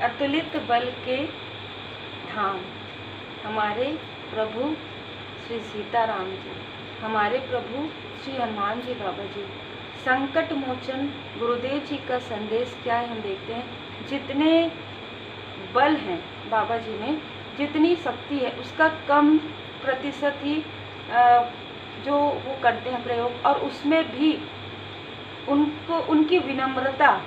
अतुलित बल के धाम हमारे प्रभु श्री सीताराम जी, हमारे प्रभु श्री हनुमान जी बाबा जी। संकट मोचन गुरुदेव जी का संदेश क्या है हम देखते हैं। जितने बल हैं बाबा जी में, जितनी शक्ति है उसका कम प्रतिशत ही जो वो करते हैं प्रयोग, और उसमें भी उनको उनकी विनम्रता,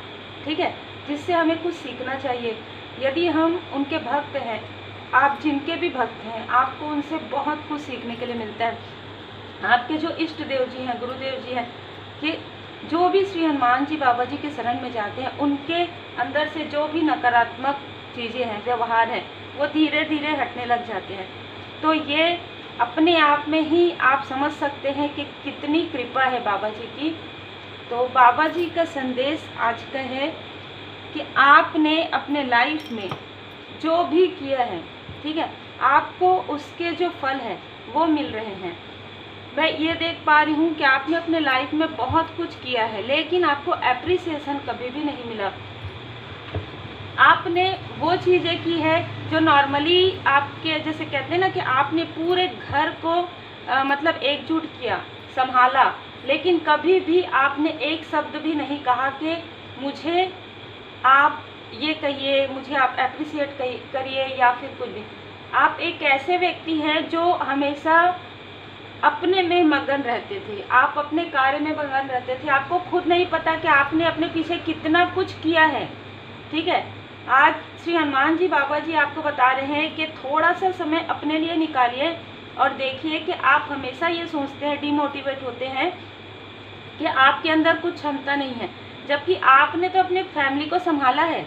ठीक है, जिससे हमें कुछ सीखना चाहिए। यदि हम उनके भक्त हैं, आप जिनके भी भक्त हैं, आपको उनसे बहुत कुछ सीखने के लिए मिलता है। आपके जो इष्ट देव जी हैं, गुरुदेव जी हैं, कि जो भी श्री हनुमान जी बाबा जी के शरण में जाते हैं, उनके अंदर से जो भी नकारात्मक चीज़ें हैं, व्यवहार है, वो धीरे धीरे हटने लग जाते हैं। तो ये अपने आप में ही आप समझ सकते हैं कि कितनी कृपा है बाबा जी की। तो बाबा जी का संदेश आज का है कि आपने अपने लाइफ में जो भी किया है, ठीक है, आपको उसके जो फल है वो मिल रहे हैं। मैं ये देख पा रही हूँ कि आपने अपने लाइफ में बहुत कुछ किया है, लेकिन आपको एप्रिसिएशन कभी भी नहीं मिला। आपने वो चीज़ें की है जो नॉर्मली आपके, जैसे कहते हैं ना कि आपने पूरे घर को मतलब एकजुट किया, संभाला, लेकिन कभी भी आपने एक शब्द भी नहीं कहा कि मुझे आप ये कहिए, मुझे आप एप्रिसिएट करिए या फिर कुछ भी। आप एक ऐसे व्यक्ति हैं जो हमेशा अपने में मगन रहते थे, आप अपने कार्य में मगन रहते थे। आपको खुद नहीं पता कि आपने अपने पीछे कितना कुछ किया है, ठीक है। आज श्री हनुमान जी बाबा जी आपको बता रहे हैं कि थोड़ा सा समय अपने लिए निकालिए और देखिए कि आप हमेशा ये सोचते हैं, डिमोटिवेट होते हैं कि आपके अंदर कुछ क्षमता नहीं है, जबकि आपने तो अपने फैमिली को संभाला है,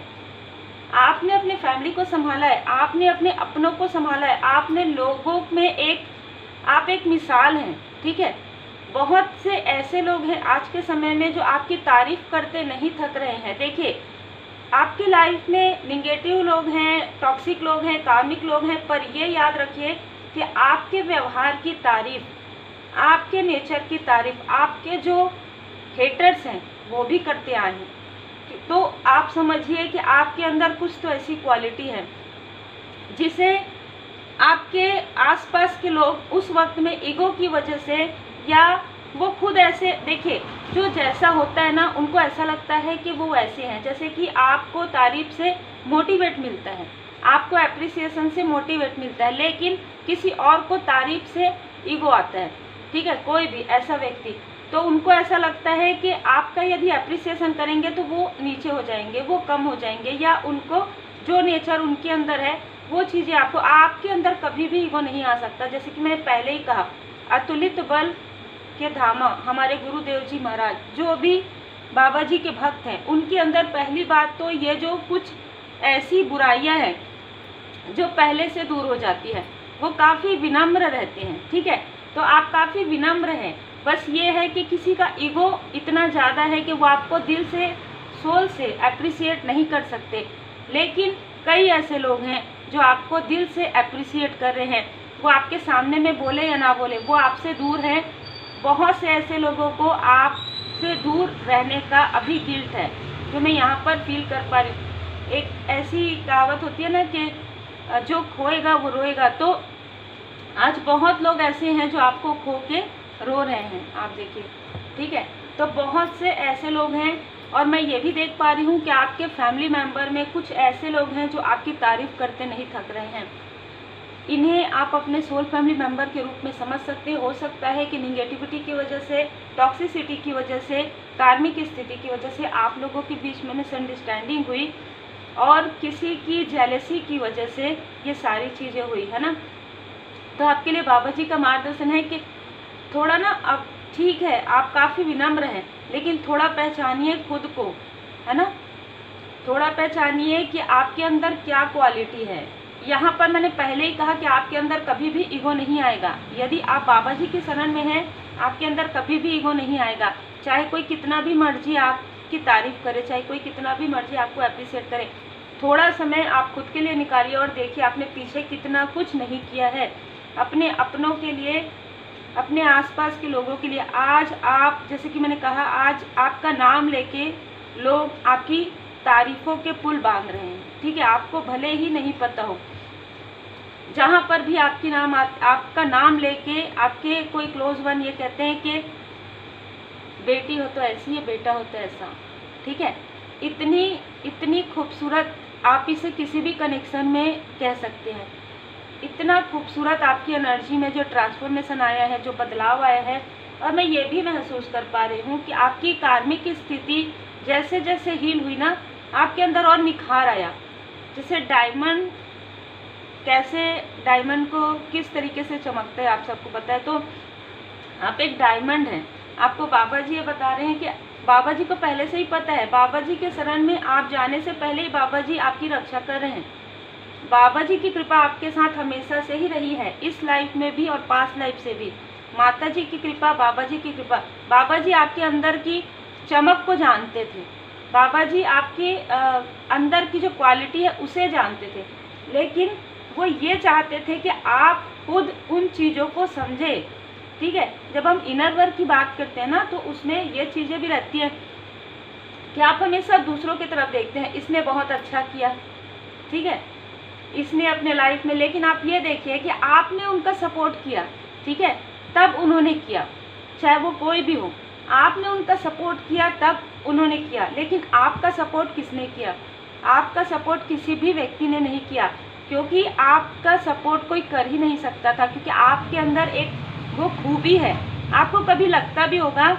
आपने अपने फैमिली को संभाला है, आपने अपने अपनों को संभाला है, आपने लोगों में आप एक मिसाल हैं, ठीक है। बहुत से ऐसे लोग हैं आज के समय में जो आपकी तारीफ करते नहीं थक रहे हैं। देखिए, आपकी लाइफ में निगेटिव लोग हैं, टॉक्सिक लोग हैं, कार्मिक लोग हैं, पर ये याद रखिए कि आपके व्यवहार की तारीफ, आपके नेचर की तारीफ आपके जो हेटर्स हैं वो भी करते आए हैं। तो आप समझिए कि आपके अंदर कुछ तो ऐसी क्वालिटी है जिसे आपके आसपास के लोग उस वक्त में ईगो की वजह से, या वो खुद ऐसे, देखिए जो जैसा होता है ना, उनको ऐसा लगता है कि वो ऐसे हैं। जैसे कि आपको तारीफ से मोटिवेट मिलता है, आपको एप्रिसिएशन से मोटिवेट मिलता है, लेकिन किसी और को तारीफ से ईगो आता है, ठीक है, कोई भी ऐसा व्यक्ति, तो उनको ऐसा लगता है कि आपका यदि एप्रिसिएशन करेंगे तो वो नीचे हो जाएंगे, वो कम हो जाएंगे, या उनको जो नेचर उनके अंदर है वो चीज़ें आपके अंदर कभी भी ईगो नहीं आ सकता। जैसे कि मैंने पहले ही कहा, अतुलित बल के धामा हमारे गुरुदेव जी महाराज, जो भी बाबा जी के भक्त हैं, उनके अंदर पहली बात तो ये जो कुछ ऐसी बुराइयां हैं जो पहले से दूर हो जाती है, वो काफ़ी विनम्र रहते हैं, ठीक है। तो आप काफ़ी विनम्र हैं, बस ये है कि किसी का ईगो इतना ज़्यादा है कि वो आपको दिल से, सोल से एप्रिसिएट नहीं कर सकते। लेकिन कई ऐसे लोग हैं जो आपको दिल से एप्रिसिएट कर रहे हैं, वो आपके सामने में बोले या ना बोले, वो आपसे दूर हैं। बहुत से ऐसे लोगों को आपसे दूर रहने का अभी गिल्ट है, जो मैं यहाँ पर फील कर पा रही हूँ। एक ऐसी कहावत होती है ना कि जो खोएगा वो रोएगा, तो आज बहुत लोग ऐसे हैं जो आपको खो के रो रहे हैं, आप देखिए, ठीक है। तो बहुत से ऐसे लोग हैं, और मैं ये भी देख पा रही हूँ कि आपके फैमिली मेंबर में कुछ ऐसे लोग हैं जो आपकी तारीफ करते नहीं थक रहे हैं। इन्हें आप अपने सोल फैमिली मेंबर के रूप में समझ सकते हो सकता है कि निगेटिविटी की वजह से, टॉक्सिसिटी की वजह से, कार्मिक स्थिति की वजह से आप लोगों के बीच में मिसअंडरस्टैंडिंग हुई, और किसी की जेलसी की वजह से ये सारी चीज़ें हुई, है ना। तो आपके लिए बाबा जी का मार्गदर्शन है कि थोड़ा ना, अब ठीक है आप काफ़ी विनम्र हैं, लेकिन थोड़ा पहचानिए खुद को, है ना। थोड़ा पहचानिए कि आपके अंदर क्या क्वालिटी है। यहाँ पर मैंने पहले ही कहा कि आपके अंदर कभी भी ईगो नहीं आएगा। यदि आप बाबा जी के शरण में हैं, आपके अंदर कभी भी ईगो नहीं आएगा। चाहे कोई कितना भी मर्जी आपकी तारीफ करे, चाहे कोई कितना भी मर्जी आपको एप्रिशिएट करे, थोड़ा समय आप खुद के लिए निकालिए और देखिए आपने पीछे कितना कुछ नहीं किया है अपने अपनों के लिए, अपने आसपास के लोगों के लिए। आज आप, जैसे कि मैंने कहा, आज आपका नाम लेके लोग आपकी तारीफों के पुल बांध रहे हैं, ठीक है। आपको भले ही नहीं पता हो, जहाँ पर भी आपका नाम लेके आपके कोई क्लोज वन ये कहते हैं कि बेटी हो तो ऐसी है, बेटा हो तो ऐसा, ठीक है। इतनी खूबसूरत, आप इसे किसी भी कनेक्शन में कह सकते हैं, इतना खूबसूरत आपकी एनर्जी में जो ट्रांसफॉर्मेशन आया है, जो बदलाव आया है। और मैं ये भी महसूस कर पा रही हूँ कि आपकी कार्मिक स्थिति जैसे जैसे हील हुई ना, आपके अंदर और निखार आया। जैसे डायमंड, कैसे डायमंड को किस तरीके से चमकता है आप सबको पता है। तो आप एक डायमंड हैं। आपको बाबा जी ये बता रहे हैं कि बाबा जी को पहले से ही पता है, बाबा जी के शरण में आप जाने से पहले ही बाबा जी आपकी रक्षा कर रहे हैं। बाबा जी की कृपा आपके साथ हमेशा से ही रही है, इस लाइफ में भी और पास्ट लाइफ से भी। माता जी की कृपा, बाबा जी की कृपा। बाबा जी आपके अंदर की चमक को जानते थे, बाबा जी आपके अंदर की जो क्वालिटी है उसे जानते थे, लेकिन वो ये चाहते थे कि आप खुद उन चीज़ों को समझे, ठीक है। जब हम इनर वर्क की बात करते हैं ना, तो उसमें ये चीज़ें भी रहती हैं कि आप हमेशा दूसरों की तरफ देखते हैं, इसने बहुत अच्छा किया, ठीक है, इसने अपने लाइफ में, लेकिन आप ये देखिए कि आपने उनका सपोर्ट किया, ठीक है, तब उन्होंने किया, चाहे वो कोई भी हो, आपने उनका सपोर्ट किया तब उन्होंने किया। लेकिन आपका सपोर्ट किसने किया? आपका सपोर्ट किसी भी व्यक्ति ने नहीं किया, क्योंकि आपका सपोर्ट कोई कर ही नहीं सकता था, क्योंकि आपके अंदर एक वो खूबी है। आपको कभी लगता भी होगा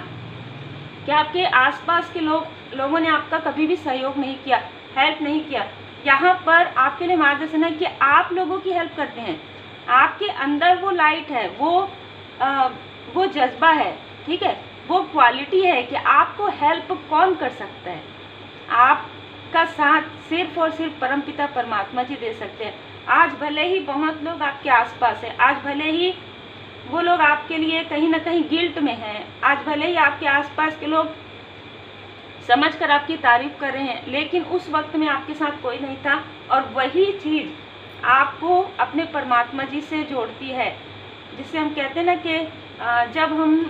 कि आपके आसपास के लोगों ने आपका कभी भी सहयोग नहीं किया, हेल्प नहीं किया। यहाँ पर आपके लिए मार्गदर्शन है कि आप लोगों की हेल्प करते हैं। आपके अंदर वो लाइट है, वो जज्बा है, ठीक है, वो क्वालिटी है कि आपको हेल्प कौन कर सकता है। आपका साथ सिर्फ और सिर्फ परमपिता परमात्मा जी दे सकते हैं। आज भले ही बहुत लोग आपके आसपास हैं, आज भले ही वो लोग आपके लिए कहीं ना कहीं गिल्ट में हैं, आज भले ही आपके आसपास के लोग समझकर आपकी तारीफ कर रहे हैं, लेकिन उस वक्त में आपके साथ कोई नहीं था। और वही चीज़ आपको अपने परमात्मा जी से जोड़ती है, जिससे हम कहते हैं ना कि जब हम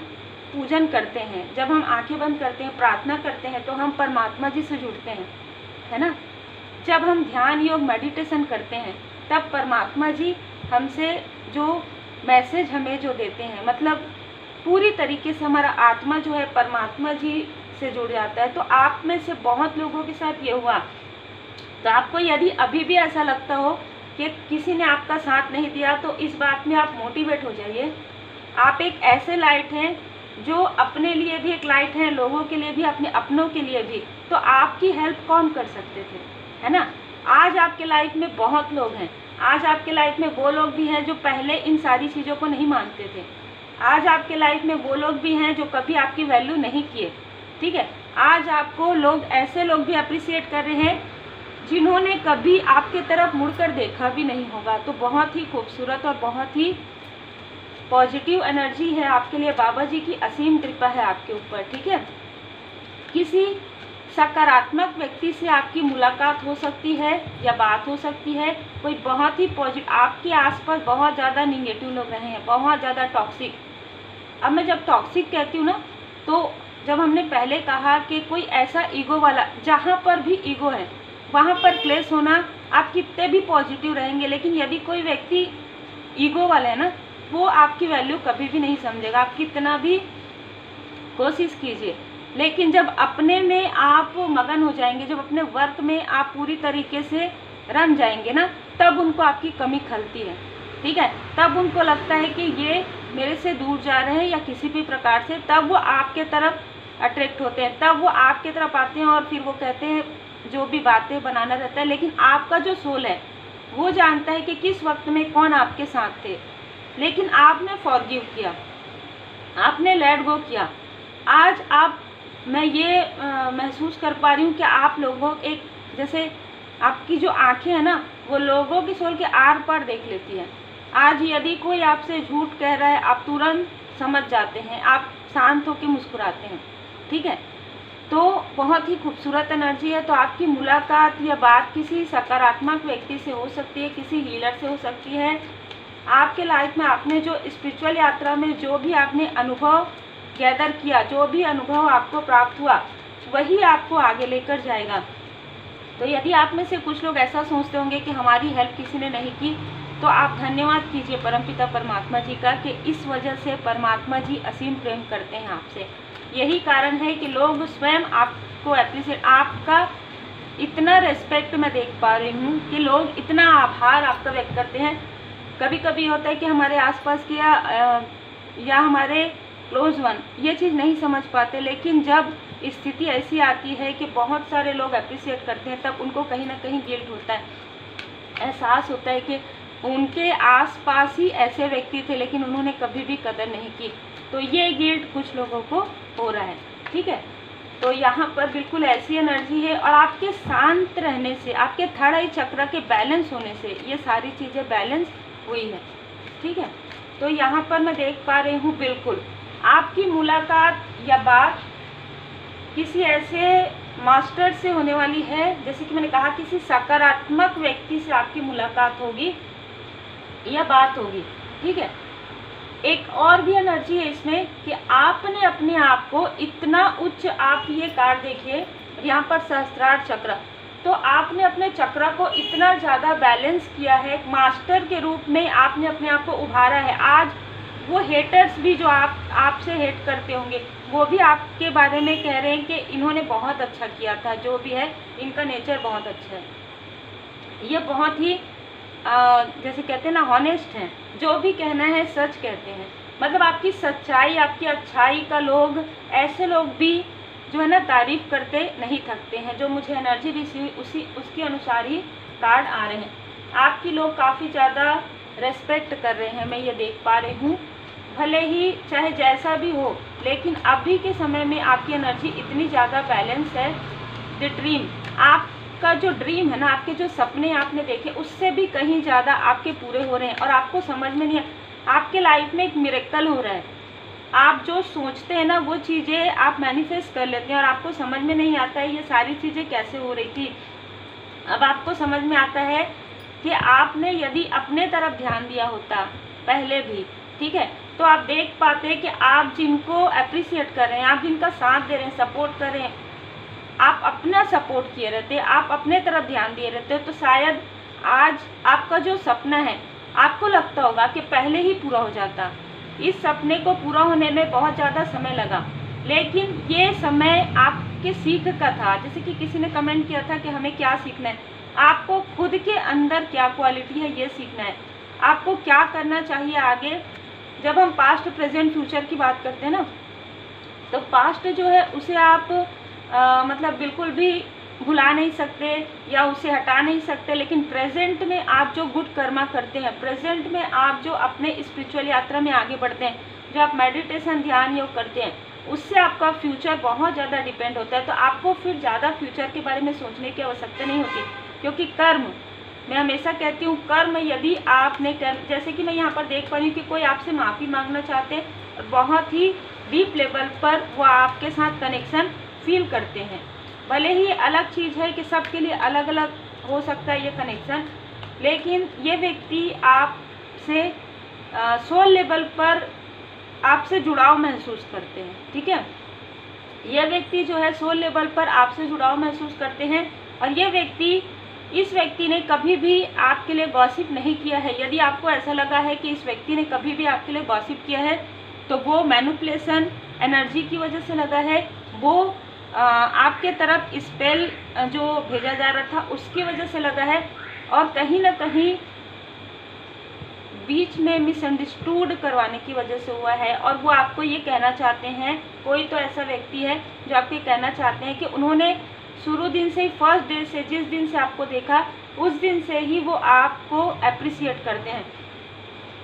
पूजन करते हैं, जब हम आंखें बंद करते हैं, प्रार्थना करते हैं, तो हम परमात्मा जी से जुड़ते हैं, है ना। जब हम ध्यान योग मेडिटेशन करते हैं, तब परमात्मा जी हमसे जो मैसेज हमें जो देते हैं, मतलब पूरी तरीके से हमारा आत्मा जो है परमात्मा जी से जुड़ जाता है। तो आप में से बहुत लोगों के साथ ये हुआ। तो आपको यदि अभी भी ऐसा लगता हो कि किसी ने आपका साथ नहीं दिया, तो इस बात में आप मोटिवेट हो जाइए। आप एक ऐसे लाइट हैं जो अपने लिए भी एक लाइट है, लोगों के लिए भी, अपने अपनों के लिए भी। तो आपकी हेल्प कौन कर सकते थे, है ना। आज आपके लाइफ में बहुत लोग हैं। आज आपके लाइफ में वो लोग भी हैं जो पहले इन सारी चीज़ों को नहीं मानते थे। आज आपके लाइफ में वो लोग भी हैं जो कभी आपकी वैल्यू नहीं किए, ठीक है। आज आपको लोग, ऐसे लोग भी अप्रिशिएट कर रहे हैं जिन्होंने कभी आपके तरफ मुड़कर देखा भी नहीं होगा। तो बहुत ही खूबसूरत और बहुत ही पॉजिटिव एनर्जी है आपके लिए। बाबा जी की असीम कृपा है आपके ऊपर, ठीक है। किसी सकारात्मक व्यक्ति से आपकी मुलाकात हो सकती है या बात हो सकती है। कोई बहुत ही पॉजिटिव, आपके आसपास बहुत ज़्यादा निगेटिव लोग रहे हैं, बहुत ज़्यादा टॉक्सिक। अब मैं जब टॉक्सिक कहती हूँ ना, तो जब हमने पहले कहा कि कोई ऐसा ईगो वाला, जहाँ पर भी ईगो है वहाँ पर क्लेश होना। आप कितने भी पॉजिटिव रहेंगे, लेकिन यदि कोई व्यक्ति ईगो वाला है ना, वो आपकी वैल्यू कभी भी नहीं समझेगा, आप कितना भी कोशिश कीजिए। लेकिन जब अपने में आप मगन हो जाएंगे, जब अपने वर्क में आप पूरी तरीके से रन जाएंगे ना, तब उनको आपकी कमी खलती है, ठीक है। तब उनको लगता है कि ये मेरे से दूर जा रहे हैं या किसी भी प्रकार से, तब वो आपके तरफ अट्रैक्ट होते हैं, तब वो आपके तरफ आते हैं और फिर वो कहते हैं जो भी बातें बनाना रहता है। लेकिन आपका जो सोल है वो जानता है कि किस वक्त में कौन आपके साथ थे। लेकिन आपने फॉरगिव किया, आपने लेट गो किया। आज मैं ये महसूस कर पा रही हूँ कि आप लोगों, एक जैसे आपकी जो आंखें हैं ना, वो लोगों की सोल के आर पार देख लेती है। आज यदि कोई आपसे झूठ कह रहा है, आप तुरंत समझ जाते हैं, आप शांत होकर मुस्कुराते हैं, ठीक है। तो बहुत ही खूबसूरत एनर्जी है। तो आपकी मुलाकात या बात किसी सकारात्मक व्यक्ति से हो सकती है, किसी हीलर से हो सकती है। आपके लाइफ में आपने जो स्पिरिचुअल यात्रा में जो भी आपने अनुभव गैदर किया, जो भी अनुभव आपको प्राप्त हुआ, वही आपको आगे लेकर जाएगा। तो यदि आप में से कुछ लोग ऐसा सोचते होंगे कि हमारी हेल्प किसी ने नहीं की, तो आप धन्यवाद कीजिए परमपिता परमात्मा जी का कि इस वजह से परमात्मा जी असीम प्रेम करते हैं आपसे। यही कारण है कि लोग स्वयं आपको अप्रिशिएट, आपका इतना रेस्पेक्ट मैं देख पा रही हूँ कि लोग इतना आभार आपका व्यक्त करते हैं। कभी कभी होता है कि हमारे आसपास के या हमारे क्लोज वन ये चीज़ नहीं समझ पाते, लेकिन जब स्थिति ऐसी आती है कि बहुत सारे लोग अप्रिशिएट करते हैं, तब उनको कहीं ना कहीं गिल्ट होता है, एहसास होता है कि उनके आसपास ही ऐसे व्यक्ति थे लेकिन उन्होंने कभी भी कदर नहीं की। तो ये गिल्ट कुछ लोगों को हो रहा है, ठीक है। तो यहाँ पर बिल्कुल ऐसी एनर्जी है, और आपके शांत रहने से, आपके थर्ड आई चक्र के बैलेंस होने से ये सारी चीज़ें बैलेंस हुई है, ठीक है। तो यहाँ पर मैं देख पा रही हूँ बिल्कुल आपकी मुलाकात या बात किसी ऐसे मास्टर से होने वाली है, जैसे कि मैंने कहा किसी सकारात्मक व्यक्ति से आपकी मुलाकात होगी या बात होगी, ठीक है। एक और भी एनर्जी है इसमें कि आपने अपने आप को इतना उच्च, आप ये कार्ड देखिए यहाँ पर सहस्त्रार चक्र, तो आपने अपने चक्र को इतना ज़्यादा बैलेंस किया है, मास्टर के रूप में आपने अपने आप को उभारा है। आज वो हेटर्स भी जो आपसे हेट करते होंगे वो भी आपके बारे में कह रहे हैं कि इन्होंने बहुत अच्छा किया था, जो भी है इनका नेचर बहुत अच्छा है, ये बहुत ही जैसे कहते हैं ना हॉनेस्ट हैं, जो भी कहना है सच कहते हैं। मतलब आपकी सच्चाई, आपकी अच्छाई का लोग, ऐसे लोग भी जो है ना तारीफ करते नहीं थकते हैं। जो मुझे एनर्जी भी उसके अनुसार ही कार्ड आ रहे हैं। आपकी लोग काफ़ी ज़्यादा रेस्पेक्ट कर रहे हैं, मैं ये देख पा रही हूँ। भले ही चाहे जैसा भी हो, लेकिन अभी के समय में आपकी एनर्जी इतनी ज़्यादा बैलेंस है। द ड्रीम, आपका जो ड्रीम है ना, आपके जो सपने आपने देखे उससे भी कहीं ज़्यादा आपके पूरे हो रहे हैं, और आपको समझ में नहीं है, आपके लाइफ में एक मिरेकल हो रहा है। आप जो सोचते हैं ना वो चीज़ें आप मैनिफेस्ट कर लेते हैं, और आपको समझ में नहीं आता है ये सारी चीज़ें कैसे हो रही थी। अब आपको समझ में आता है कि आपने यदि अपने तरफ ध्यान दिया होता पहले भी, ठीक है, तो आप देख पाते कि आप जिनको अप्रिशिएट कर रहे हैं, आप जिनका साथ दे रहे हैं, सपोर्ट कर रहे हैं, आप अपना सपोर्ट किए रहते, आप अपने तरफ ध्यान दिए रहते, तो शायद आज आपका जो सपना है आपको लगता होगा कि पहले ही पूरा हो जाता। इस सपने को पूरा होने में बहुत ज़्यादा समय लगा, लेकिन ये समय आपके सीख का था। जैसे कि किसी ने कमेंट किया था कि हमें क्या सीखना है, आपको खुद के अंदर क्या क्वालिटी है ये सीखना है, आपको क्या करना चाहिए आगे। जब हम पास्ट, प्रेजेंट, फ्यूचर की बात करते हैं ना, तो पास्ट जो है उसे आप मतलब बिल्कुल भी भुला नहीं सकते या उसे हटा नहीं सकते, लेकिन प्रेजेंट में आप जो गुड कर्मा करते हैं, प्रेजेंट में आप जो अपने स्पिरिचुअल यात्रा में आगे बढ़ते हैं, जो आप मेडिटेशन, ध्यान, योग करते हैं, उससे आपका फ्यूचर बहुत ज़्यादा डिपेंड होता है। तो आपको फिर ज़्यादा फ्यूचर के बारे में सोचने की आवश्यकता नहीं होती, क्योंकि कर्म, मैं हमेशा कहती हूँ, कर्म यदि आपने जैसे कि मैं यहाँ पर देख पा रही हूँ कि कोई आपसे माफ़ी मांगना चाहते हैं, और बहुत ही डीप लेवल पर वो आपके साथ कनेक्शन फील करते हैं। भले ही अलग चीज़ है कि सबके लिए अलग अलग हो सकता है ये कनेक्शन, लेकिन ये व्यक्ति आपसे सोल लेवल पर आपसे जुड़ाव महसूस करते हैं, ठीक है। ये व्यक्ति जो है सोल लेवल पर आपसे जुड़ाव महसूस करते हैं, और ये व्यक्ति, इस व्यक्ति ने कभी भी आपके लिए गॉसिप नहीं किया है। यदि आपको ऐसा लगा है कि इस व्यक्ति ने कभी भी आपके लिए गॉसिप किया है, तो वो मैनिपुलेशन एनर्जी की वजह से लगा है, वो आपके तरफ स्पेल जो भेजा जा रहा था उसकी वजह से लगा है, और कहीं ना कहीं बीच में मिसअंडरस्टूड करवाने की वजह से हुआ है। और वो आपको ये कहना चाहते हैं, कोई तो ऐसा व्यक्ति है जो आपको कहना चाहते हैं कि उन्होंने शुरू दिन से ही, फर्स्ट डे से, जिस दिन से आपको देखा उस दिन से ही वो आपको अप्रिशिएट करते हैं।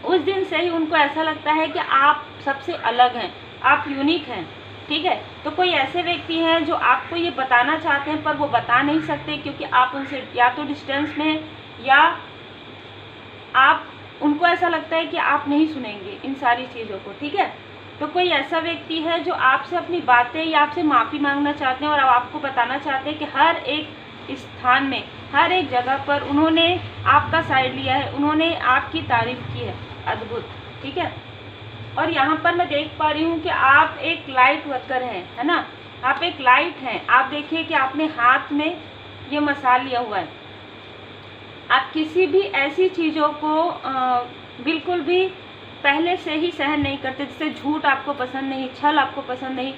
उस दिन से ही उनको ऐसा लगता है कि आप सबसे अलग हैं, आप यूनिक हैं, ठीक है। तो कोई ऐसे व्यक्ति हैं जो आपको ये बताना चाहते हैं पर वो बता नहीं सकते, क्योंकि आप उनसे या तो डिस्टेंस में, या आप उनको ऐसा लगता है कि आप नहीं सुनेंगे इन सारी चीज़ों को, ठीक है। तो कोई ऐसा व्यक्ति है जो आपसे अपनी बातें या आपसे माफ़ी मांगना चाहते हैं, और आपको बताना चाहते हैं कि हर एक स्थान में, हर एक जगह पर उन्होंने आपका साइड लिया है, उन्होंने आपकी तारीफ़ की है, अद्भुत, ठीक है। और यहाँ पर मैं देख पा रही हूँ कि आप एक लाइट वर्कर हैं, है ना, आप एक लाइट हैं। आप देखिए कि आपने हाथ में ये मसाल लिया हुआ है। आप किसी भी ऐसी चीज़ों को बिल्कुल भी पहले से ही सहन नहीं करते, जैसे झूठ आपको पसंद नहीं, छल आपको पसंद नहीं,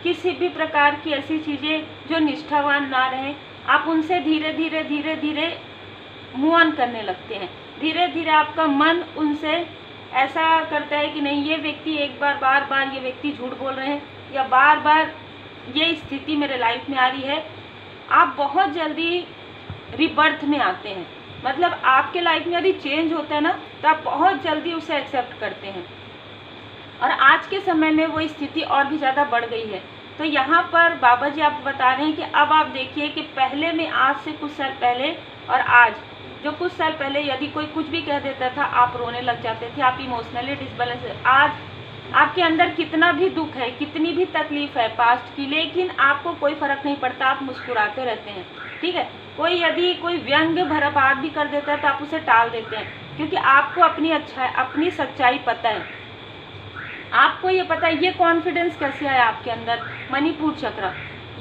किसी भी प्रकार की ऐसी चीज़ें जो निष्ठावान ना रहें, आप उनसे धीरे धीरे धीरे धीरे मूव ऑन करने लगते हैं। धीरे धीरे आपका मन उनसे ऐसा करता है कि नहीं, ये व्यक्ति एक बार बार बार ये व्यक्ति झूठ बोल रहे हैं या बार बार ये स्थिति मेरे लाइफ में आ रही है। आप बहुत जल्दी रिबर्थ में आते हैं, मतलब आपके लाइफ में यदि चेंज होता है ना तो आप बहुत जल्दी उसे एक्सेप्ट करते हैं। और आज के समय में वो स्थिति और भी ज़्यादा बढ़ गई है। तो यहाँ पर बाबा जी आप बता रहे हैं कि अब आप देखिए कि पहले में, आज से कुछ साल पहले और आज, जो कुछ साल पहले यदि कोई कुछ भी कह देता था आप रोने लग जाते थे, आप इमोशनली डिसबैलेंस। आज आपके अंदर कितना भी दुख है, कितनी भी तकलीफ है पास्ट की, लेकिन आपको कोई फर्क नहीं पड़ता, आप मुस्कुराते रहते हैं। ठीक है, कोई यदि कोई व्यंग्य भरा बात भी कर देता है तो आप उसे टाल देते हैं, क्योंकि आपको अपनी सच्चाई पता है। आपको ये पता है। ये कॉन्फिडेंस कैसे आया आपके अंदर? मणिपुर चक्र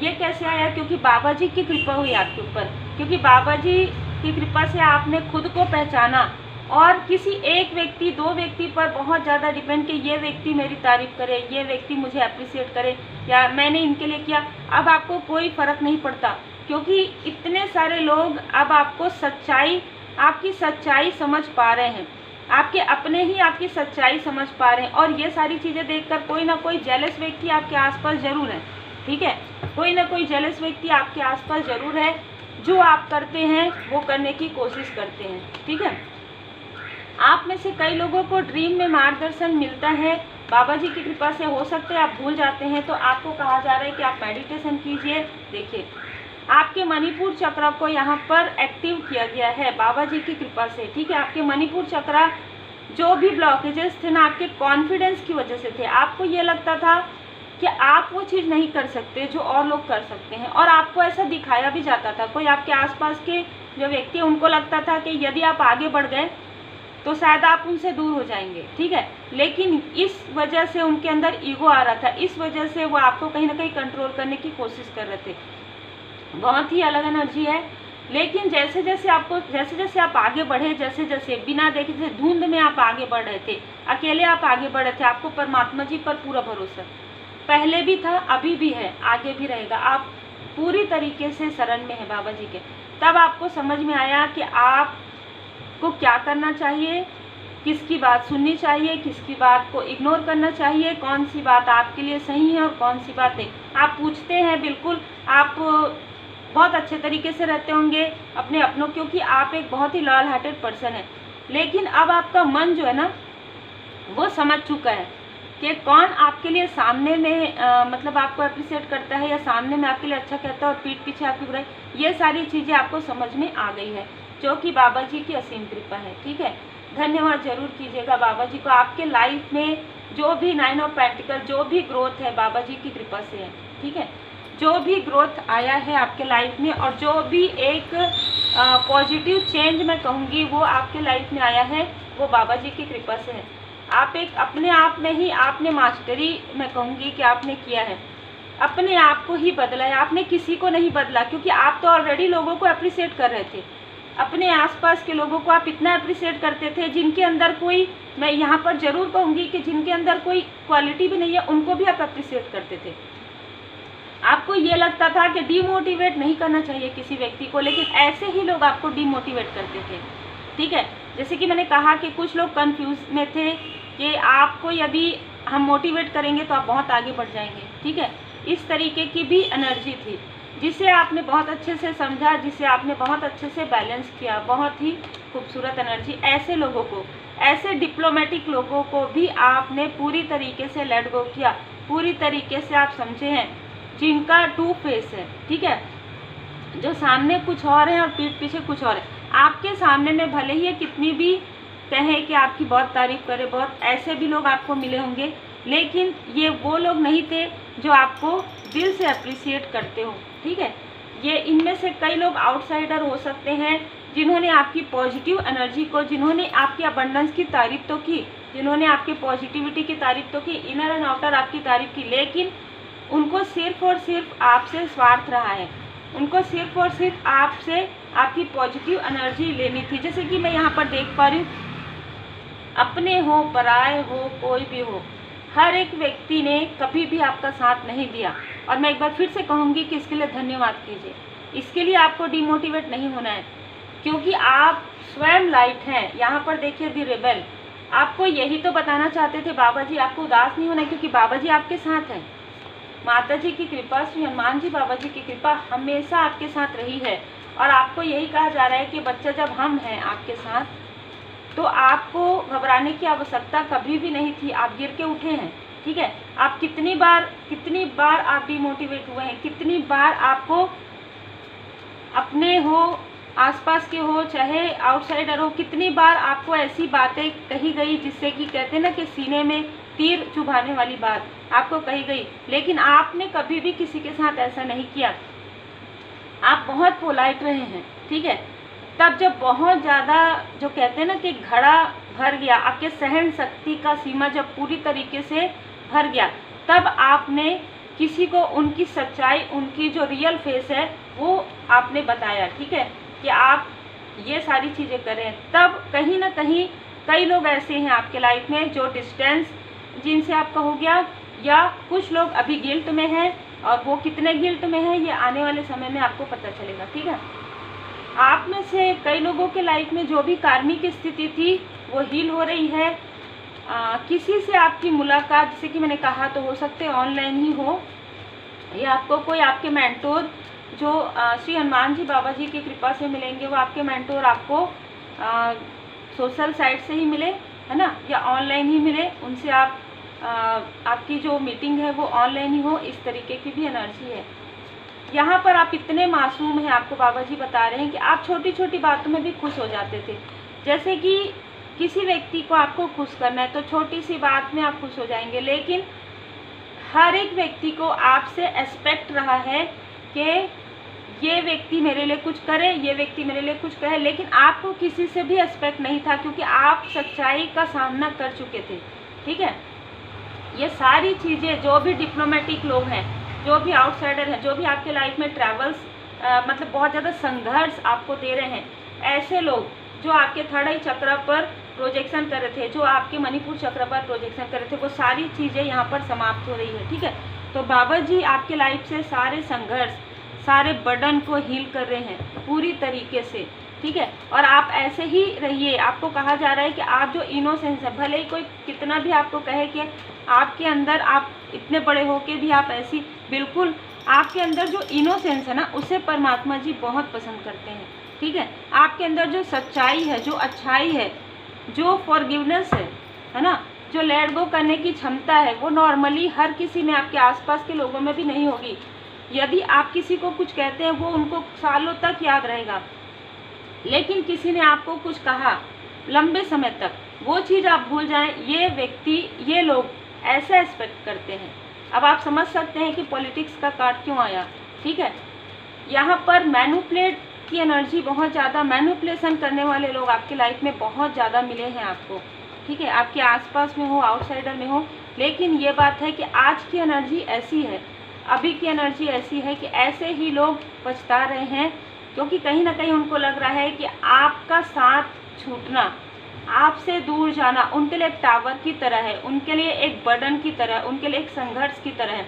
ये कैसे आया? क्योंकि बाबा जी की कृपा हुई आपके ऊपर, क्योंकि बाबा जी की कृपा से आपने खुद को पहचाना और किसी एक व्यक्ति, दो व्यक्ति पर बहुत ज़्यादा डिपेंड कि ये व्यक्ति मेरी तारीफ करे, ये व्यक्ति मुझे अप्रिशिएट करे या मैंने इनके लिए किया। अब आपको कोई फ़र्क नहीं पड़ता, क्योंकि इतने सारे लोग अब आपको सच्चाई, आपकी सच्चाई समझ पा रहे हैं, आपके अपने ही आपकी सच्चाई समझ पा रहे हैं। और ये सारी चीज़ें देखकर कोई ना कोई जेलस व्यक्ति आपके आसपास ज़रूर है। ठीक है, कोई ना कोई जेलस व्यक्ति आपके आसपास ज़रूर है, जो आप करते हैं वो करने की कोशिश करते हैं। ठीक है, आप में से कई लोगों को ड्रीम में मार्गदर्शन मिलता है, बाबा जी की कृपा से। हो सकता है आप भूल जाते हैं, तो आपको कहा जा रहा है कि आप मेडिटेशन कीजिए। देखिए, आपके मणिपुर चक्र को यहाँ पर एक्टिव किया गया है बाबा जी की कृपा से। ठीक है, आपके मणिपुर चक्र, जो भी ब्लॉकेजेस थे ना, आपके कॉन्फिडेंस की वजह से थे। आपको ये लगता था कि आप वो चीज़ नहीं कर सकते जो और लोग कर सकते हैं, और आपको ऐसा दिखाया भी जाता था। कोई आपके आसपास के जो व्यक्ति, उनको लगता था कि यदि आप आगे बढ़ गए तो शायद आप उनसे दूर हो जाएंगे। ठीक है, लेकिन इस वजह से उनके अंदर ईगो आ रहा था, इस वजह से वो आपको कहीं ना कहीं कंट्रोल करने की कोशिश कर रहे थे। बहुत ही अलग एनर्जी है। लेकिन जैसे जैसे आप आगे बढ़े, जैसे जैसे बिना देखे, जैसे धुंध में आप आगे बढ़ रहे थे, अकेले आप आगे बढ़ रहे थे, आपको परमात्मा जी पर पूरा भरोसा पहले भी था, अभी भी है, आगे भी रहेगा। आप पूरी तरीके से शरण में है बाबा जी के। तब आपको समझ में आया कि आपको क्या करना चाहिए, किसकी बात सुननी चाहिए, किसकी बात को इग्नोर करना चाहिए, कौन सी बात आपके लिए सही है और कौन सी बात नहीं। आप पूछते हैं, बिल्कुल आप बहुत अच्छे तरीके से रहते होंगे अपने अपनों, क्योंकि आप एक बहुत ही लॉयल हार्टेड पर्सन है। लेकिन अब आपका मन जो है ना, वो समझ चुका है कि कौन आपके लिए सामने में मतलब आपको अप्रिशिएट करता है या सामने में आपके लिए अच्छा कहता है और पीठ पीछे आपकी बुराई। ये सारी चीज़ें आपको समझ में आ गई है, जो कि बाबा जी की असीम कृपा है। ठीक है, धन्यवाद जरूर कीजिएगा बाबा जी को। आपके लाइफ में जो भी 9 ऑफ पेंटिकल, जो भी ग्रोथ है, बाबा जी की कृपा से है। ठीक है, जो भी ग्रोथ आया है आपके लाइफ में और जो भी एक पॉजिटिव चेंज मैं कहूँगी वो आपके लाइफ में आया है, वो बाबा जी की कृपा से है। आप एक अपने आप में ही आपने मास्टरी, मैं कहूँगी कि आपने किया है, अपने आप को ही बदला है, आपने किसी को नहीं बदला। क्योंकि आप तो ऑलरेडी लोगों को अप्रिशिएट कर रहे थे, अपने आसपास के लोगों को आप इतना अप्रिशिएट करते थे, जिनके अंदर कोई, मैं यहाँ पर ज़रूर कहूँगी कि जिनके अंदर कोई क्वालिटी भी नहीं है, उनको भी आप अप्रिशिएट करते थे। आपको ये लगता था कि डीमोटिवेट नहीं करना चाहिए किसी व्यक्ति को, लेकिन ऐसे ही लोग आपको डीमोटिवेट करते थे। ठीक है, जैसे कि मैंने कहा कि कुछ लोग कंफ्यूज में थे कि आपको यदि हम मोटिवेट करेंगे तो आप बहुत आगे बढ़ जाएंगे। ठीक है, इस तरीके की भी एनर्जी थी, जिसे आपने बहुत अच्छे से समझा, जिसे आपने बहुत अच्छे से बैलेंस किया। बहुत ही खूबसूरत एनर्जी। ऐसे लोगों को, ऐसे डिप्लोमेटिक लोगों को भी आपने पूरी तरीके से लेट गो किया, पूरी तरीके से आप समझे हैं, जिनका टू फेस है। ठीक है, जो सामने कुछ और है और पीठ पीछे कुछ और है। आपके सामने में भले ही कितनी भी कहें कि आपकी बहुत तारीफ करें, बहुत ऐसे भी लोग आपको मिले होंगे, लेकिन ये वो लोग नहीं थे जो आपको दिल से अप्रिशिएट करते हो। ठीक है, ये इनमें से कई लोग आउटसाइडर हो सकते हैं, जिन्होंने आपकी पॉजिटिव एनर्जी को, जिन्होंने आपकी अबंडेंस की तारीफ तो की, जिन्होंने आपकी पॉजिटिविटी की तारीफ तो की, इनर एंड आउटर आपकी तारीफ की, लेकिन उनको सिर्फ और सिर्फ आपसे स्वार्थ रहा है। उनको सिर्फ और सिर्फ आपसे आपकी पॉजिटिव एनर्जी लेनी थी। जैसे कि मैं यहाँ पर देख पा रही हूँ, अपने हो पराए हो कोई भी हो, हर एक व्यक्ति ने कभी भी आपका साथ नहीं दिया। और मैं एक बार फिर से कहूँगी कि इसके लिए धन्यवाद कीजिए। इसके लिए आपको डिमोटिवेट नहीं होना है, क्योंकि आप स्वयं लाइट हैं। यहाँ पर देखिए दी रेबल, आपको यही तो बताना चाहते थे बाबा जी, आपको उदास नहीं होना है, क्योंकि बाबा जी आपके साथ हैं। माता जी की कृपा, श्री हनुमान जी बाबा जी की कृपा हमेशा आपके साथ रही है। और आपको यही कहा जा रहा है कि बच्चा, जब हम हैं आपके साथ, तो आपको घबराने की आवश्यकता कभी भी नहीं थी। आप गिर के उठे हैं, ठीक है। आप कितनी बार आप डिमोटिवेट हुए हैं, कितनी बार आपको अपने हो, आसपास के हो, चाहे आउटसाइडर हो, कितनी बार आपको ऐसी बातें कही गई जिससे कि कहते हैं ना कि सीने में तीर चुभाने वाली बात आपको कही गई, लेकिन आपने कभी भी किसी के साथ ऐसा नहीं किया। आप बहुत पोलाइट रहे हैं, ठीक है। तब जब बहुत ज़्यादा, जो कहते हैं ना कि घड़ा भर गया, आपके सहन शक्ति का सीमा जब पूरी तरीके से भर गया, तब आपने किसी को उनकी सच्चाई, उनकी जो रियल फेस है वो आपने बताया, ठीक है, कि आप ये सारी चीज़ें करें। तब कहीं ना कहीं कई लोग ऐसे हैं आपके लाइफ में जो डिस्टेंस जिनसे आप कहोगे, या कुछ लोग अभी गिल्ट में हैं, और वो कितने गिल्ट में हैं ये आने वाले समय में आपको पता चलेगा, ठीक है। आप में से कई लोगों के लाइफ में जो भी कार्मिक स्थिति थी वो हील हो रही है। किसी से आपकी मुलाकात, जैसे कि मैंने कहा, तो हो सकते ऑनलाइन ही हो, या आपको कोई आपके मेंटोर जो श्री हनुमान जी बाबा जी की कृपा से मिलेंगे, वो आपके मेंटोर आपको सोशल साइट से ही मिले, है ना, या ऑनलाइन ही मिले, उनसे आप आपकी जो मीटिंग है वो ऑनलाइन ही हो, इस तरीके की भी एनर्जी है। यहाँ पर आप इतने मासूम हैं, आपको बाबा जी बता रहे हैं कि आप छोटी छोटी बातों में भी खुश हो जाते थे। जैसे कि किसी व्यक्ति को आपको खुश करना है तो छोटी सी बात में आप खुश हो जाएंगे, लेकिन हर एक व्यक्ति को आपसे एक्सपेक्ट रहा है कि ये व्यक्ति मेरे लिए कुछ करे, ये व्यक्ति मेरे लिए कुछ कहे, लेकिन आपको किसी से भी एक्सपेक्ट नहीं था, क्योंकि आप सच्चाई का सामना कर चुके थे, ठीक है। ये सारी चीज़ें, जो भी डिप्लोमेटिक लोग हैं, जो भी आउटसाइडर हैं, जो भी आपके लाइफ में ट्रैवल्स मतलब बहुत ज़्यादा संघर्ष आपको दे रहे हैं, ऐसे लोग जो आपके थर्ड आई चक्र पर प्रोजेक्शन कर रहे थे, जो आपके मणिपुर चक्र पर प्रोजेक्शन कर रहे थे, वो सारी चीज़ें यहाँ पर समाप्त हो रही है, ठीक है। तो बाबा जी आपके लाइफ से सारे संघर्ष, सारे बर्डन को हील कर रहे हैं पूरी तरीके से, ठीक है। और आप ऐसे ही रहिए। आपको कहा जा रहा है कि आप जो इनोसेंस है, भले ही कोई कितना भी आपको कहे कि आपके अंदर, आप इतने बड़े होके भी आप ऐसी, बिल्कुल आपके अंदर जो इनोसेंस है ना, उसे परमात्मा जी बहुत पसंद करते हैं, ठीक है। आपके अंदर जो सच्चाई है, जो अच्छाई है, जो फॉरगिवनेस है ना, जो लेट गो करने की क्षमता है, वो नॉर्मली हर किसी में, आपके आसपास के लोगों में भी नहीं होगी। यदि आप किसी को कुछ कहते हैं, वो उनको सालों तक याद रहेगा, लेकिन किसी ने आपको कुछ कहा लंबे समय तक, वो चीज़ आप भूल जाएं, ये व्यक्ति, ये लोग ऐसा एक्सपेक्ट करते हैं। अब आप समझ सकते हैं कि पॉलिटिक्स का कार्ड क्यों आया, ठीक है। यहाँ पर मैनिपुलेट की एनर्जी बहुत ज़्यादा, मैनिपुलेशन करने वाले लोग आपकी लाइफ में बहुत ज़्यादा मिले हैं आपको, ठीक है, आपके आसपास में हो, आउटसाइडर में हो। लेकिन ये बात है कि आज की एनर्जी ऐसी है, अभी की एनर्जी ऐसी है कि ऐसे ही लोग पछता रहे हैं, क्योंकि कहीं ना कहीं उनको लग रहा है कि आपका साथ छूटना, आपसे दूर जाना उनके लिए एक टावर की तरह है, उनके लिए एक बर्डन की तरह, उनके लिए एक संघर्ष की तरह है।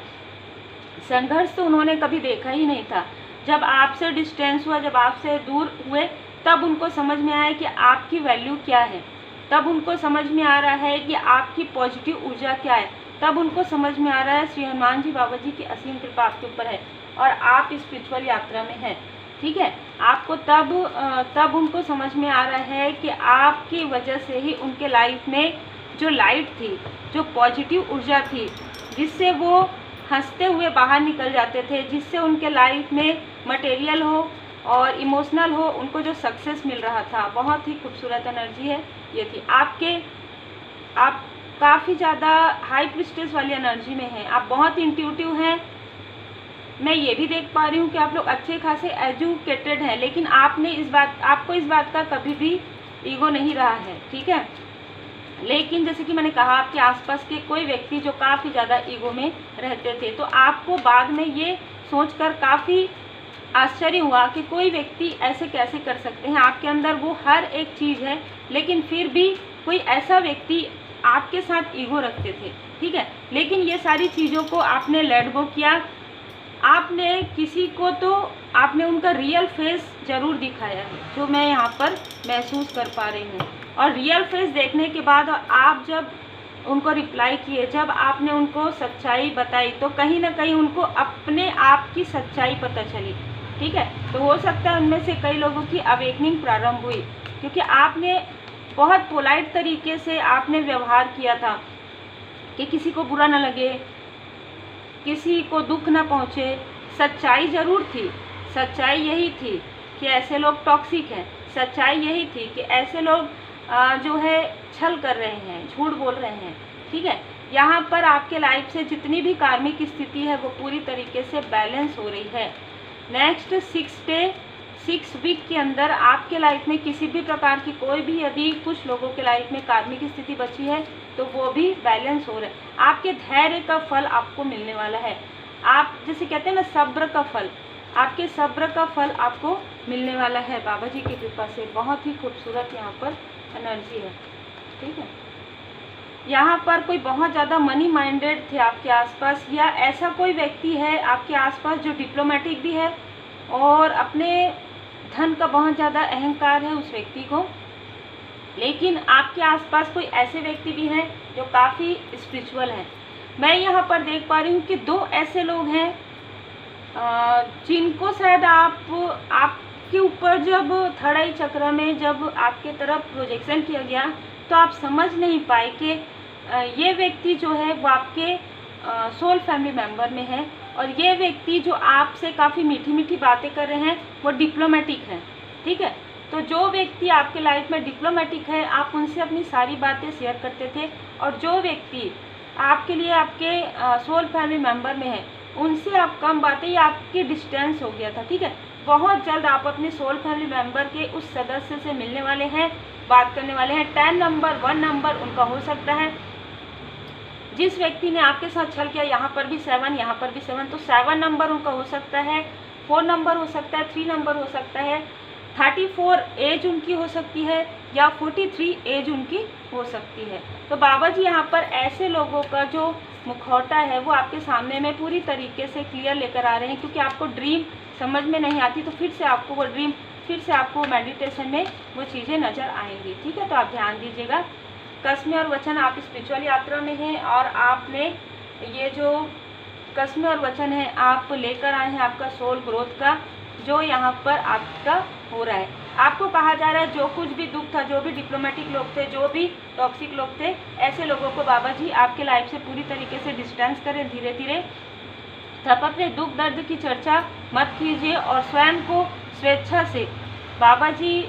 संघर्ष तो उन्होंने कभी देखा ही नहीं था। जब आपसे डिस्टेंस हुआ, जब आपसे दूर हुए, तब उनको समझ में आया कि आपकी वैल्यू क्या है, तब उनको समझ में आ रहा है कि आपकी पॉजिटिव ऊर्जा क्या है, तब उनको समझ में आ रहा है श्री हनुमान जी बाबा जी की असीम कृपा आपके ऊपर है और आप स्पिरिचुअल यात्रा में हैं, ठीक है। आपको तब उनको समझ में आ रहा है कि आपकी वजह से ही उनके लाइफ में जो लाइट थी, जो पॉजिटिव ऊर्जा थी, जिससे वो हंसते हुए बाहर निकल जाते थे, जिससे उनके लाइफ में मटेरियल हो और इमोशनल हो, उनको जो सक्सेस मिल रहा था, बहुत ही खूबसूरत एनर्जी है ये थी। आप काफ़ी ज़्यादा हाई प्रिस्टेज वाली एनर्जी में हैं, आप बहुत इंट्यूटिव हैं। मैं ये भी देख पा रही हूँ कि आप लोग अच्छे खासे एजुकेटेड हैं, लेकिन आपको इस बात का कभी भी ईगो नहीं रहा है, ठीक है। लेकिन जैसे कि मैंने कहा, आपके आसपास के कोई व्यक्ति जो काफ़ी ज़्यादा ईगो में रहते थे, तो आपको बाद में ये सोचकर काफ़ी आश्चर्य हुआ कि कोई व्यक्ति ऐसे कैसे कर सकते हैं। आपके अंदर वो हर एक चीज़ है, लेकिन फिर भी कोई ऐसा व्यक्ति आपके साथ ईगो रखते थे, ठीक है। लेकिन ये सारी चीज़ों को आपने लेट गो किया। आपने किसी को तो आपने उनका रियल फेस ज़रूर दिखाया है, जो मैं यहाँ पर महसूस कर पा रही हूँ। और रियल फेस देखने के बाद आप जब उनको रिप्लाई किए, जब आपने उनको सच्चाई बताई, तो कहीं ना कहीं उनको अपने आप की सच्चाई पता चली, ठीक है। तो हो सकता है उनमें से कई लोगों की अवेकनिंग प्रारंभ हुई, क्योंकि आपने बहुत पोलाइट तरीके से आपने व्यवहार किया था कि किसी को बुरा ना लगे, किसी को दुख ना पहुँचे। सच्चाई ज़रूर थी, सच्चाई यही थी कि ऐसे लोग टॉक्सिक हैं, सच्चाई यही थी कि ऐसे लोग जो है छल कर रहे हैं, झूठ बोल रहे हैं, ठीक है। यहाँ पर आपके लाइफ से जितनी भी कार्मिक स्थिति है वो पूरी तरीके से बैलेंस हो रही है। नेक्स्ट 6 वीक के अंदर आपके लाइफ में किसी भी प्रकार की कोई भी यदि कुछ लोगों के लाइफ में कार्मिक स्थिति बची है तो वो भी बैलेंस हो रहा है। आपके धैर्य का फल आपको मिलने वाला है। आप जैसे कहते हैं ना, सब्र का फल, आपके सब्र का फल आपको मिलने वाला है बाबा जी की कृपा से। बहुत ही खूबसूरत यहाँ पर एनर्जी है, ठीक है। यहाँ पर कोई बहुत ज़्यादा मनी माइंडेड थे आपके आसपास, या ऐसा कोई व्यक्ति है आपके आसपास जो डिप्लोमेटिक भी है और अपने धन का बहुत ज़्यादा अहंकार है उस व्यक्ति को। लेकिन आपके आसपास कोई ऐसे व्यक्ति भी हैं जो काफ़ी स्पिरिचुअल हैं। मैं यहाँ पर देख पा रही हूँ कि 2 ऐसे लोग हैं जिनको शायद आपके ऊपर जब थर्ड आई चक्र में जब आपके तरफ प्रोजेक्शन किया गया तो आप समझ नहीं पाए कि ये व्यक्ति जो है वो आपके सोल फैमिली मेंबर में है, और ये व्यक्ति जो आपसे काफ़ी मीठी मीठी बातें कर रहे हैं वो डिप्लोमेटिक हैं, ठीक है। तो जो व्यक्ति आपके लाइफ में डिप्लोमेटिक है, आप उनसे अपनी सारी बातें शेयर करते थे, और जो व्यक्ति आपके लिए आपके सोल फैमिली मेंबर में है उनसे आप कम बातें, या आपकी डिस्टेंस हो गया था, ठीक है। बहुत जल्द आप अपने सोल फैमिली मेंबर के उस सदस्य से मिलने वाले हैं, बात करने वाले हैं। 10 नंबर 1 नंबर उनका हो सकता है। जिस व्यक्ति ने आपके साथ छल किया, यहाँ पर भी 7, यहाँ पर भी 7, तो 7 नंबर उनका हो सकता है, 4 नंबर हो सकता है, 3 नंबर हो सकता है, 34 एज उनकी हो सकती है, या 43 एज उनकी हो सकती है। तो बाबा जी यहाँ पर ऐसे लोगों का जो मुखौटा है वो आपके सामने में पूरी तरीके से क्लियर लेकर आ रहे हैं, क्योंकि आपको ड्रीम समझ में नहीं आती तो फिर से आपको वो ड्रीम, फिर से आपको मेडिटेशन में वो चीज़ें नज़र आएंगी, ठीक है। तो आप ध्यान दीजिएगा। कस्में और वचन, आप स्पिरिचुअल यात्रा में हैं और आपने ये जो कस्में और वचन है आप लेकर आए हैं आपका सोल ग्रोथ का, जो यहाँ पर आपका हो रहा है। आपको कहा जा रहा है जो कुछ भी दुख था, जो भी डिप्लोमेटिक लोग थे, जो भी टॉक्सिक लोग थे, ऐसे लोगों को बाबा जी आपके लाइफ से पूरी तरीके से डिस्टेंस करें धीरे धीरे। तब अपने दुख दर्द की चर्चा मत कीजिए और स्वयं को स्वेच्छा से बाबा जी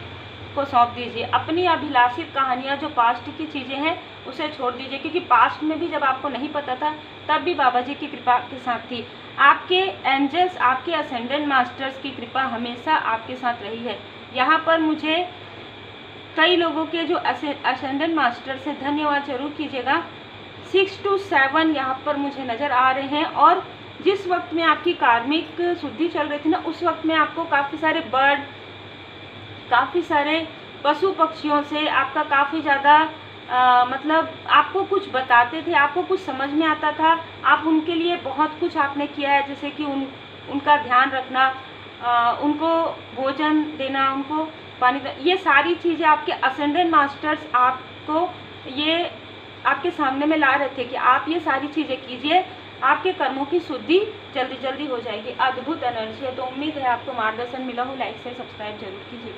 को सौंप दीजिए। अपनी अभिलाषित कहानियाँ जो पास्ट की चीज़ें हैं उसे छोड़ दीजिए, क्योंकि पास्ट में भी जब आपको नहीं पता था तब भी बाबा जी की कृपा आपके साथ थी। आपके एंजल्स, आपके असेंडेंट मास्टर्स की कृपा हमेशा आपके साथ रही है। यहाँ पर मुझे कई लोगों के जो असेंडेंट मास्टर्स हैं, धन्यवाद जरूर कीजिएगा। 6 to 7 यहाँ पर मुझे नज़र आ रहे हैं। और जिस वक्त में आपकी कार्मिक शुद्धि चल रही थी ना, उस वक्त में आपको काफ़ी सारे बर्ड, काफ़ी सारे पशु पक्षियों से आपका काफ़ी ज़्यादा मतलब आपको कुछ बताते थे, आपको कुछ समझ में आता था, आप उनके लिए बहुत कुछ आपने किया है, जैसे कि उनका ध्यान रखना, उनको भोजन देना, उनको पानी देना, ये सारी चीज़ें आपके असेंडेंट मास्टर्स आपको ये आपके सामने में ला रहे थे कि आप ये सारी चीज़ें कीजिए, आपके कर्मों की शुद्धि जल्दी जल्दी हो जाएगी। अद्भुत एनर्जी है। तो उम्मीद है आपको मार्गदर्शन मिला हो। लाइक से सब्सक्राइब जरूर कीजिए।